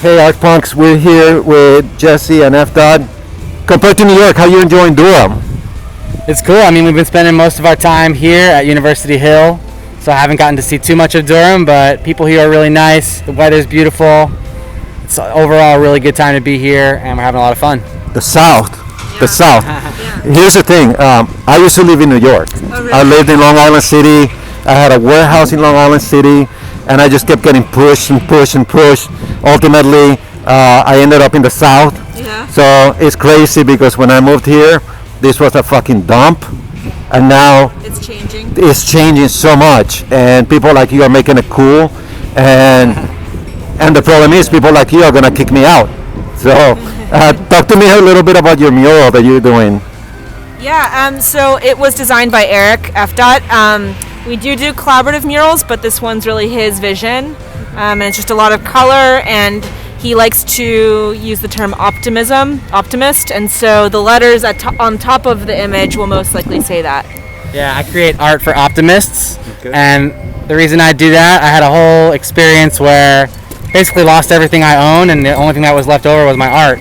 Hey, Art Punks, we're here with Jessie and Efdot. Compared to New York, how you enjoying Durham? It's cool. I mean, we've been spending most of our time here at University Hill, so I haven't gotten to see too much of Durham, but people here are really nice. The weather's beautiful. It's overall a really good time to be here, and we're having a lot of fun. The South. The South. Here's the thing. I used to live in New York. Oh, really? I lived in Long Island City. I had a warehouse in Long Island City, and I just kept getting pushed and pushed and pushed. Ultimately, I ended up in the South. Yeah. So it's crazy because when I moved here, this was a fucking dump, and now It's changing. it's changing so much, and people like you are making it cool, and the problem is people like you are gonna kick me out. So talk to me a little bit about your mural that you're doing. Yeah. So it was designed by Eric Efdot. We do collaborative murals, but this one's really his vision, and it's just a lot of color. And he likes to use the term optimist, and so the letters on top of the image will most likely say that. Yeah, I create art for optimists, and the reason I do that, I had a whole experience where basically lost everything I owned, and the only thing that was left over was my art,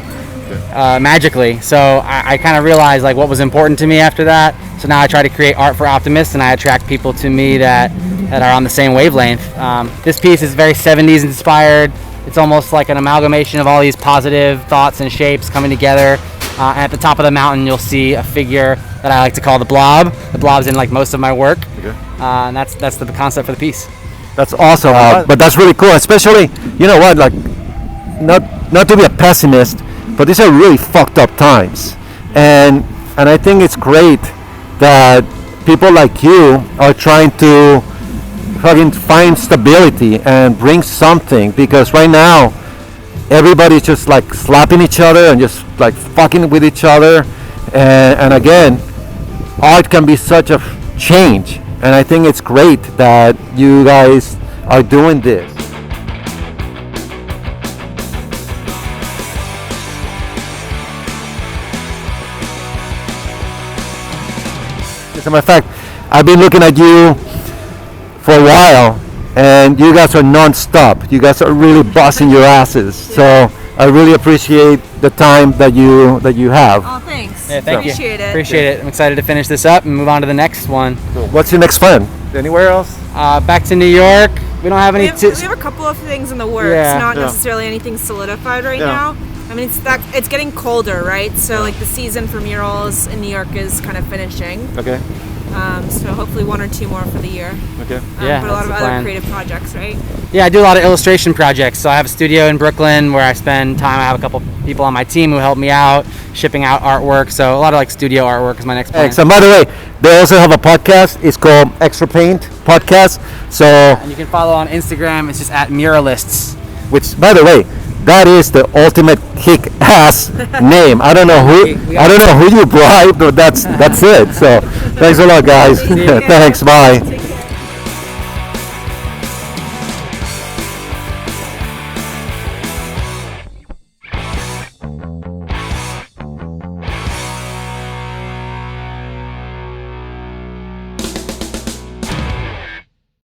magically. So I kind of realized like what was important to me after that. So now I try to create art for optimists, and I attract people to me that are on the same wavelength. This piece is very 70s inspired. It's almost like an amalgamation of all these positive thoughts and shapes coming together. And at the top of the mountain, you'll see a figure that I like to call the Blob. The Blob's in like most of my work, and that's the concept for the piece. That's awesome, but that's really cool. Especially, you know what? Like, not to be a pessimist, but these are really fucked up times, and I think it's great that people like you are trying to fucking find stability and bring something, because right now everybody's just like slapping each other and just like fucking with each other, and again, art can be such a change, and I think it's great that you guys are doing this. As a matter of fact, I've been looking at you for a while, and you guys are non-stop. You guys are really busting your asses. So I really appreciate the time that you have. Oh, thanks. Yeah, thank you. Appreciate it. I'm excited to finish this up and move on to the next one. What's your next plan? Anywhere else? Back to New York. We don't have any. We have a couple of things in the works, Yeah. not necessarily anything solidified right now. I mean, it's getting colder, right? So like the season for murals in New York is kind of finishing. Okay. So hopefully one or two more for the year. Okay. Yeah, but a lot that's of the other plan. creative projects, right? Yeah, I do a lot of illustration projects. So I have a studio in Brooklyn where I spend time. I have a couple people on my team who help me out, shipping out artwork. So a lot of like studio artwork is my next plan. And by the way, they also have a podcast. It's called Extra Paint Podcast. So, And you can follow on Instagram. It's just at Muralists. which, by the way, that is the ultimate kick-ass name. I don't know who you bribed, but that's it. So, thanks a lot, guys. Thanks. Bye.